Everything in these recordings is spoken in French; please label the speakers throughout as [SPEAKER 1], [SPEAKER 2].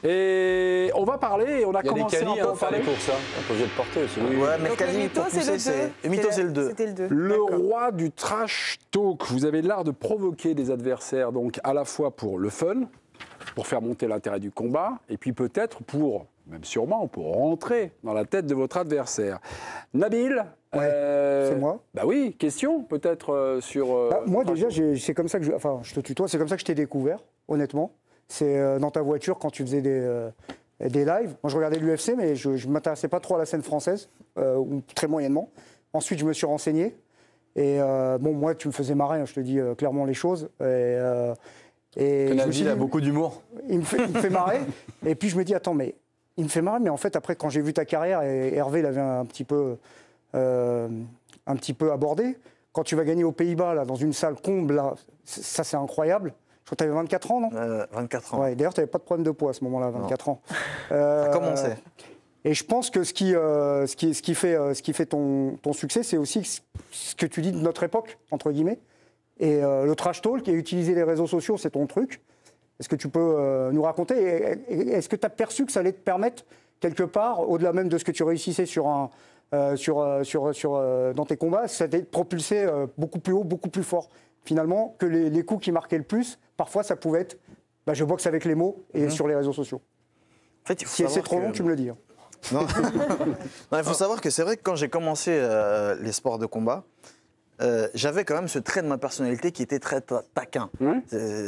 [SPEAKER 1] Et on va parler, on a
[SPEAKER 2] Il y a des
[SPEAKER 1] commencé
[SPEAKER 2] calis
[SPEAKER 1] un peu
[SPEAKER 2] à
[SPEAKER 1] à
[SPEAKER 2] faire
[SPEAKER 1] parler.
[SPEAKER 2] les courses, hein. On peut obligé de porter aussi.
[SPEAKER 3] Ouais, mais
[SPEAKER 4] Donc,
[SPEAKER 3] quasi
[SPEAKER 4] le mytho,
[SPEAKER 3] pour
[SPEAKER 4] c'est
[SPEAKER 3] pousser,
[SPEAKER 4] le
[SPEAKER 3] c'est...
[SPEAKER 4] 2.
[SPEAKER 3] Le mytho, c'est le 2.
[SPEAKER 4] C'était le 2.
[SPEAKER 1] Le
[SPEAKER 4] D'accord.
[SPEAKER 1] roi du trash talk. Vous avez l'art de provoquer des adversaires, donc à la fois pour le fun, pour faire monter l'intérêt du combat, et puis peut-être pour, même sûrement, pour rentrer dans la tête de votre adversaire. Nabil,
[SPEAKER 5] c'est moi.
[SPEAKER 1] Bah oui, question peut-être sur.
[SPEAKER 5] Moi déjà, c'est comme ça que je te tutoie, c'est comme ça que je t'ai découvert, honnêtement. C'est dans ta voiture quand tu faisais des lives. Moi, je regardais l'UFC, mais je ne m'intéressais pas trop à la scène française, ou très moyennement. Ensuite, je me suis renseigné. Et bon, moi, tu me faisais marrer, hein, je te dis clairement les choses. Et
[SPEAKER 2] Nabil a beaucoup d'humour.
[SPEAKER 5] Il me fait marrer. Et puis, je me dis, attends, mais il me fait marrer. Mais en fait, après, quand j'ai vu ta carrière, et Hervé l'avait un petit peu abordé, quand tu vas gagner aux Pays-Bas, là, dans une salle comble, là, ça, c'est incroyable. Je crois que tu avais 24 ans, non
[SPEAKER 3] 24 ans.
[SPEAKER 5] Ouais, d'ailleurs, tu n'avais pas de problème de poids à ce moment-là, 24 ans.
[SPEAKER 3] Ça commençait.
[SPEAKER 5] Et je pense que ce qui fait ton succès, c'est aussi ce que tu dis de notre époque, entre guillemets. Et le trash talk et utiliser les réseaux sociaux, c'est ton truc. Est-ce que tu peux nous raconter est-ce que tu as perçu que ça allait te permettre, quelque part, au-delà même de ce que tu réussissais dans tes combats, ça allait te propulser beaucoup plus haut, beaucoup plus fort, finalement, que les coups qui marquaient le plus. Parfois, ça pouvait être je boxe avec les mots et sur les réseaux sociaux.
[SPEAKER 3] En fait,
[SPEAKER 5] Si c'est trop long, tu me le dis.
[SPEAKER 3] Non, il faut savoir que c'est vrai que quand j'ai commencé les sports de combat, j'avais quand même ce trait de ma personnalité qui était très taquin.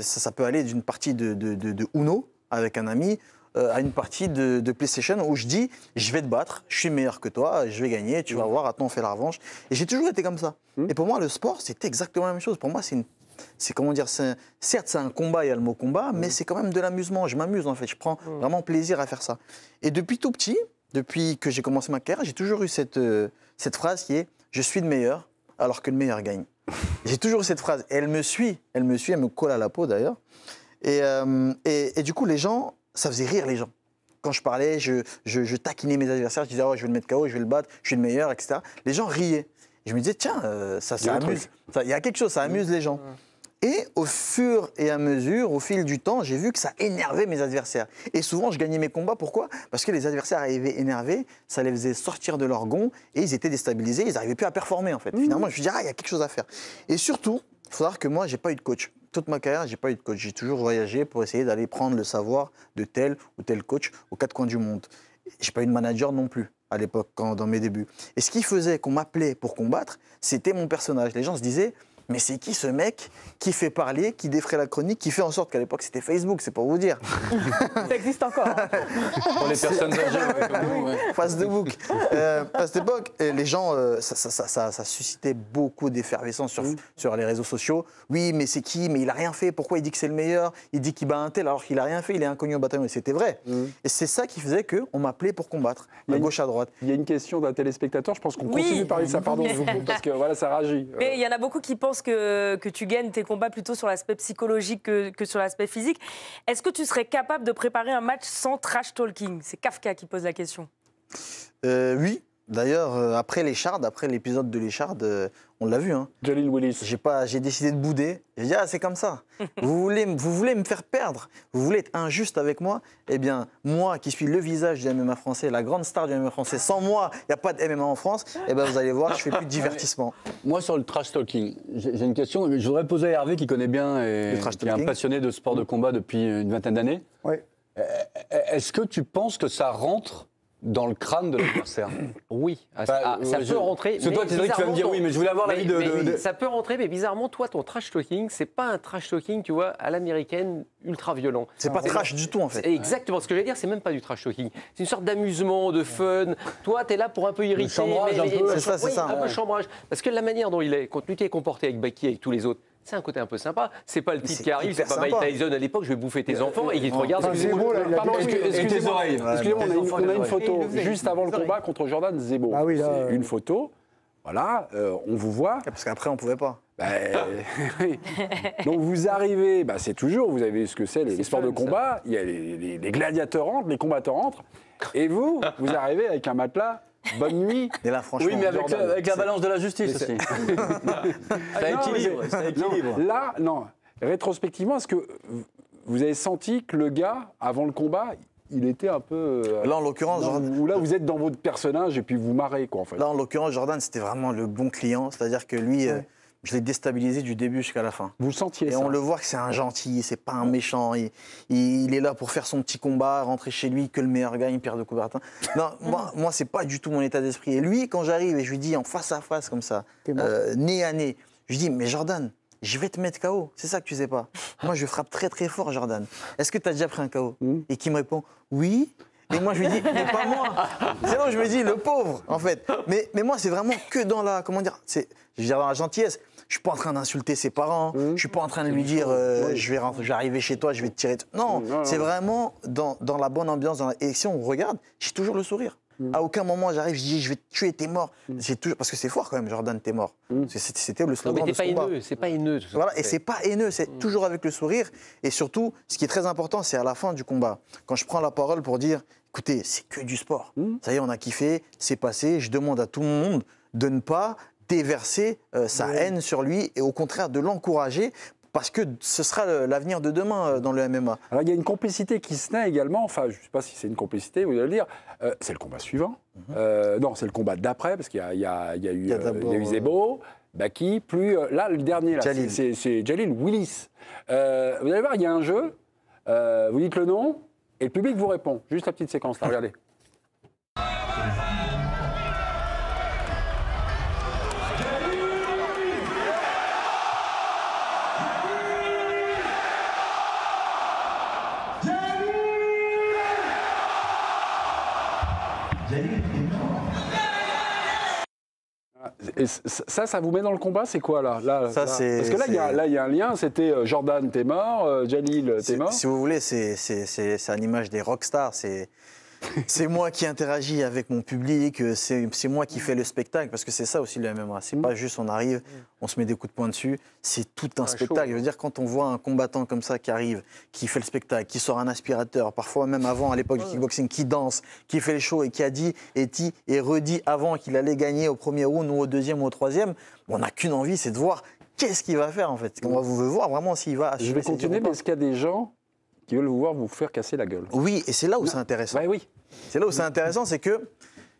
[SPEAKER 3] Ça peut aller d'une partie de Uno avec un ami à une partie de PlayStation où je dis je vais te battre, je suis meilleur que toi, je vais gagner, tu vas voir, attends on fait la revanche. Et j'ai toujours été comme ça. Et pour moi le sport c'était exactement la même chose. Pour moi c'est comment dire, certes c'est un combat, il y a le mot combat, mais c'est quand même de l'amusement. Je m'amuse en fait, je prends vraiment plaisir à faire ça. Et depuis tout petit, depuis que j'ai commencé ma carrière, j'ai toujours eu cette phrase qui est je suis le meilleur alors que le meilleur gagne. J'ai toujours eu cette phrase. Et elle me suit, elle me colle à la peau d'ailleurs. Et du coup les gens, ça faisait rire les gens. Quand je parlais, je taquinais mes adversaires, je disais oh, je vais le mettre KO, je vais le battre, je suis le meilleur, etc. Les gens riaient. Et je me disais tiens, ça amuse. Il y a quelque chose, ça amuse les gens. Et au fur et à mesure, au fil du temps, j'ai vu que ça énervait mes adversaires. Et souvent, je gagnais mes combats. Pourquoi ? Parce que les adversaires arrivaient énervés, ça les faisait sortir de leur gond et ils étaient déstabilisés, ils n'arrivaient plus à performer en fait. Finalement, je me suis dit, il y a quelque chose à faire. Et surtout, il faut savoir que moi, je n'ai pas eu de coach. Toute ma carrière, je n'ai pas eu de coach. J'ai toujours voyagé pour essayer d'aller prendre le savoir de tel ou tel coach aux quatre coins du monde. Je n'ai pas eu de manager non plus à l'époque, dans mes débuts. Et ce qui faisait qu'on m'appelait pour combattre, c'était mon personnage. Les gens se disaient, mais c'est qui ce mec qui fait parler, qui défraie la chronique, qui fait en sorte qu'à l'époque c'était Facebook, c'est pour vous dire.
[SPEAKER 4] Ça existe encore. Hein.
[SPEAKER 2] Pour les personnes âgées, comme nous.
[SPEAKER 3] Facebook. À cette époque, les gens, ça suscitait beaucoup d'effervescence sur les réseaux sociaux. Oui, mais c'est qui ? Mais il n'a rien fait. Pourquoi il dit que c'est le meilleur ? Il dit qu'il bat un tel alors qu'il n'a rien fait. Il est inconnu au bataillon. Et c'était vrai. Et c'est ça qui faisait qu'on m'appelait pour combattre, à gauche, à droite.
[SPEAKER 1] Il y a une question d'un téléspectateur, je pense qu'on continue de parler de ça, pardon, parce que voilà, ça réagit.
[SPEAKER 4] Mais il y en a beaucoup qui pensent que tu gagnes tes combats plutôt sur l'aspect psychologique que sur l'aspect physique. Est-ce que tu serais capable de préparer un match sans trash talking ? C'est Kafka qui pose la question.
[SPEAKER 3] Oui. D'ailleurs, après l'épisode de l'Écharde, on l'a vu. Hein.
[SPEAKER 1] Jalil Willis.
[SPEAKER 3] J'ai décidé de bouder. J'ai dit, c'est comme ça. Vous voulez me faire perdre. Vous voulez être injuste avec moi. Eh bien, moi qui suis le visage du MMA français, la grande star du MMA français, sans moi, il n'y a pas de MMA en France, eh bien, vous allez voir, je fais plus de divertissement.
[SPEAKER 2] Moi, sur le trash talking, j'ai une question. Je voudrais poser à Hervé, qui connaît bien et qui est un passionné de sport de combat depuis une vingtaine d'années.
[SPEAKER 5] Ouais.
[SPEAKER 2] Est-ce que tu penses que ça rentre dans le crâne de l'adversaire?
[SPEAKER 6] Oui, ça peut rentrer.
[SPEAKER 2] C'est toi, Cédric, tu vas me dire oui, mais je voulais avoir l'avis de...
[SPEAKER 6] Ça peut rentrer, mais bizarrement, toi, ton trash talking, c'est pas un trash talking, tu vois, à l'américaine, ultra violent.
[SPEAKER 3] C'est pas trash du tout, en fait.
[SPEAKER 6] Exactement. Ce que j'allais dire, c'est même pas du trash talking. C'est une sorte d'amusement, de fun. Toi, t'es là pour un peu irriter.
[SPEAKER 2] Le chambrage, un peu.
[SPEAKER 3] C'est ça.
[SPEAKER 6] Un peu chambrage. Parce que la manière dont il est, quand tu t'es comporté avec Baki, avec tous les autres, c'est un côté un peu sympa. C'est pas le type qui arrive, c'est pas Mike Tyson à l'époque, je vais bouffer tes enfants et qui te regarde.
[SPEAKER 1] Excusez-moi, on a une photo juste avant le combat contre Jordan Zebo.
[SPEAKER 5] Ah oui, là,
[SPEAKER 1] une photo. Voilà, on vous voit.
[SPEAKER 3] Parce qu'après, on pouvait pas.
[SPEAKER 1] Donc vous arrivez, c'est toujours, vous avez vu ce que c'est, les sports de combat, il y a les gladiateurs rentrent, les combatteurs rentrent, et vous arrivez avec un matelas. Bonne nuit.
[SPEAKER 3] Et là, franchement,
[SPEAKER 2] oui, mais avec la balance de la justice aussi. Ça équilibre.
[SPEAKER 1] Là, rétrospectivement, est-ce que vous avez senti que le gars, avant le combat, il était un peu...
[SPEAKER 3] Là, en l'occurrence,
[SPEAKER 1] où là, vous êtes dans votre personnage et puis vous marrez, quoi, en fait.
[SPEAKER 3] Là, en l'occurrence, Jordan, c'était vraiment le bon client. C'est-à-dire que lui, je l'ai déstabilisé du début jusqu'à la fin.
[SPEAKER 1] Vous le sentiez,
[SPEAKER 3] Et
[SPEAKER 1] ça?
[SPEAKER 3] on le voit que c'est un gentil, c'est pas un méchant. Il est là pour faire son petit combat, rentrer chez lui, que le meilleur gagne, Pierre de Coubertin. Non, moi c'est pas du tout mon état d'esprit. Et lui, quand j'arrive et je lui dis en face à face, comme ça, nez à nez, je lui dis, mais Jordan, je vais te mettre KO, c'est ça que tu sais pas. Moi, je frappe très très fort, Jordan. Est-ce que tu as déjà pris un KO? Et qui me répond, oui. Et moi, je lui dis, mais pas moi. C'est là où je me dis, le pauvre, en fait. Mais moi, c'est vraiment que dans la, comment dire, je veux dire, dans la gentillesse. Je suis pas en train d'insulter ses parents. Je suis pas en train de lui dire, je vais arriver chez toi, je vais te tirer. Non, c'est vraiment dans la bonne ambiance. Et si on regarde, j'ai toujours le sourire. À aucun moment j'arrive, je dis je vais te tuer, t'es mort. Parce que c'est fort quand même, Jordan, t'es mort. C'était le slogan de ce combat.
[SPEAKER 6] Non, mais c'est pas haineux.
[SPEAKER 3] Voilà, et c'est pas haineux, c'est toujours avec le sourire. Et surtout, ce qui est très important, c'est à la fin du combat, quand je prends la parole pour dire, écoutez, c'est que du sport. Ça y est, on a kiffé, c'est passé. Je demande à tout le monde de ne pas déverser sa haine sur lui et au contraire de l'encourager. Parce que ce sera l'avenir de demain dans le MMA.
[SPEAKER 1] Alors, il y a une complicité qui se naît également. Enfin, je ne sais pas si c'est une complicité, vous allez le dire. C'est le combat suivant. Non, c'est le combat d'après, parce qu'il y a eu Zebo, Baki, plus... là, le dernier, là, c'est Jalil Willis. Vous allez voir, il y a un jeu. Vous dites le nom, et le public vous répond. Juste la petite séquence, là, regardez. Et ça vous met dans le combat, c'est quoi là, Parce que là, il y a un lien, c'était Jordan, t'es mort, Jalil, t'es mort.
[SPEAKER 3] Si vous voulez, c'est à l'image des rockstars, c'est moi qui interagis avec mon public, c'est moi qui fais le spectacle, parce que c'est ça aussi le MMA. C'est pas juste on arrive, on se met des coups de poing dessus, c'est tout un spectacle. Je veux dire, quand on voit un combattant comme ça qui arrive, qui fait le spectacle, qui sort un aspirateur, parfois même avant, à l'époque du kickboxing, qui danse, qui fait le show et qui a dit et redit avant qu'il allait gagner au premier round ou au deuxième ou au troisième, on n'a qu'une envie, c'est de voir qu'est-ce qu'il va faire en fait. On veut voir vraiment s'il va assumer.
[SPEAKER 1] Je vais continuer, mais est-ce qu'il y a des gens qui veulent vous voir vous faire casser la gueule?
[SPEAKER 3] Oui, et c'est là où c'est intéressant.
[SPEAKER 1] Oui.
[SPEAKER 3] C'est là où c'est intéressant, c'est qu'il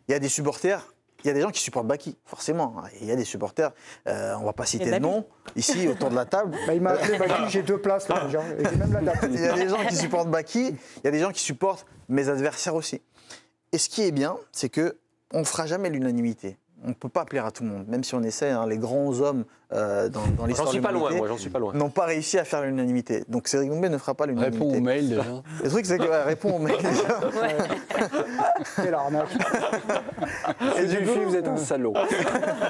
[SPEAKER 3] y a des supporters, il y a des gens qui supportent Baki, forcément. Il y a des supporters, on ne va pas citer de nom, ici, autour de la table.
[SPEAKER 5] Il m'a appelé Baki, j'ai 2 places là déjà, et j'ai même la date.
[SPEAKER 3] Il y a des gens qui supportent Baki, il y a des gens qui supportent mes adversaires aussi. Et ce qui est bien, c'est qu'on ne fera jamais l'unanimité. On ne peut pas plaire à tout le monde, même si on essaie, les grands hommes dans l'histoire de l'humanité
[SPEAKER 6] j'en suis pas loin.
[SPEAKER 3] n'ont pas réussi à faire l'unanimité. Donc Cédric Doumbé ne fera pas l'unanimité.
[SPEAKER 2] Réponds au mail déjà.
[SPEAKER 3] Le truc, c'est que réponds au mail déjà.
[SPEAKER 5] C'est l'arnaque.
[SPEAKER 1] Et du coup, vous êtes un salaud.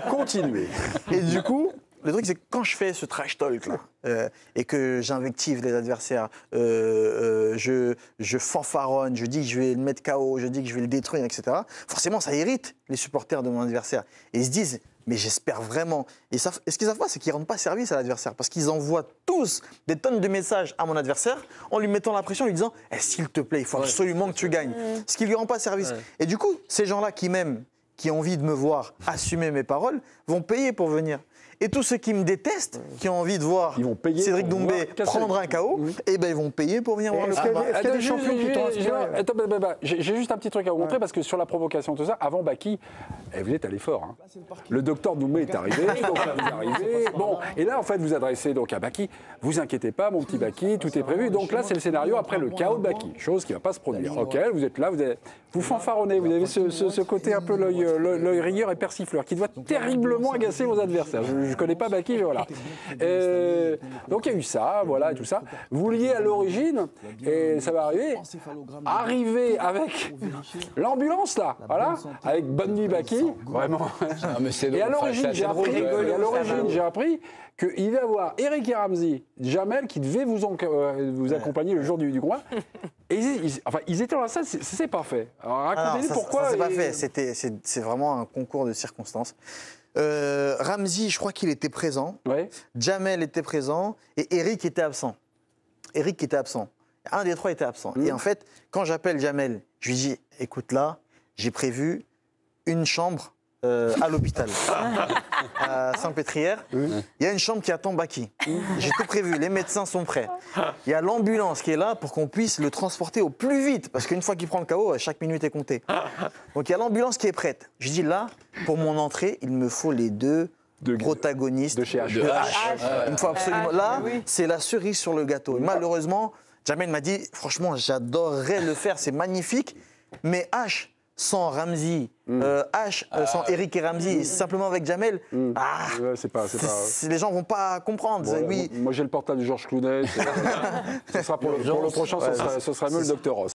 [SPEAKER 1] Continuez.
[SPEAKER 3] Et du coup, le truc, c'est que quand je fais ce trash talk là, et que j'invective les adversaires, je fanfaronne, je dis que je vais le mettre KO, je dis que je vais le détruire, etc. Forcément, ça irrite les supporters de mon adversaire. Et ils se disent, mais j'espère vraiment. Et ce qu'ils savent pas, c'est qu'ils ne rendent pas service à l'adversaire. Parce qu'ils envoient tous des tonnes de messages à mon adversaire en lui mettant la pression, en lui disant, s'il te plaît, il faut absolument que tu gagnes. Ce qui ne lui rend pas service. Et du coup, ces gens-là qui m'aiment, qui ont envie de me voir assumer mes paroles, vont payer pour venir. Et tous ceux qui me détestent, qui ont envie de voir Cédric Doumbé prendre un KO, ils vont payer pour venir voir le combat.
[SPEAKER 5] Est-ce qu'il y a des champions qui t'ont inspiré?
[SPEAKER 1] Attends, j'ai juste un petit truc à vous montrer, parce que sur la provocation, tout ça, avant Baki, vous êtes allé fort. Hein. Le docteur Doumbé est arrivé, donc là, vous arrivez. Bon, et là, en fait, vous adressez donc à Baki. Vous inquiétez pas, mon petit Baki, tout est prévu. Donc là, c'est le scénario après le KO de Baki, chose qui ne va pas se produire. Ok, vous êtes là, vous fanfaronnez, vous avez ce côté un peu l'œil rieur et persifleur, qui doit terriblement agacer vos adversaires. Je ne connais pas Baki, mais voilà. Donc il y a eu ça, voilà, et tout ça. Vous vouliez à l'origine, et ça va arriver avec l'ambulance, là, voilà, avec Bonne Nuit Baki, vraiment. Et à l'origine, j'ai appris qu'il va y avoir Eric et Ramzi, Jamel, qui devaient vous accompagner le jour du combat. Et ils étaient dans la salle, c'est pas fait. Alors racontez-nous pourquoi.
[SPEAKER 3] Ça, c'est pas fait, c'est vraiment un concours de circonstances. Ramzi, je crois qu'il était présent.
[SPEAKER 1] Ouais.
[SPEAKER 3] Jamel était présent et Eric était absent. Un des 3 était absent. Et en fait, quand j'appelle Jamel, je lui dis, écoute là, j'ai prévu une chambre à l'hôpital, à Saint-Pétrière. Il y a une chambre qui attend Baki. J'ai tout prévu, les médecins sont prêts. Il y a l'ambulance qui est là pour qu'on puisse le transporter au plus vite, parce qu'une fois qu'il prend le KO, chaque minute est comptée. Donc il y a l'ambulance qui est prête. Je dis là, pour mon entrée, il me faut les deux protagonistes
[SPEAKER 1] de chez H.
[SPEAKER 3] Il me faut absolument. Là, c'est la cerise sur le gâteau. Et malheureusement, Jamel m'a dit, franchement, j'adorerais le faire, c'est magnifique, mais H sans Ramzi, sans Eric et Ramzi, simplement avec Jamel, les gens vont pas comprendre.
[SPEAKER 1] Bon, moi j'ai le portable de Georges Clooney. Ce sera pour le prochain, ce sera mieux le Dr Ross.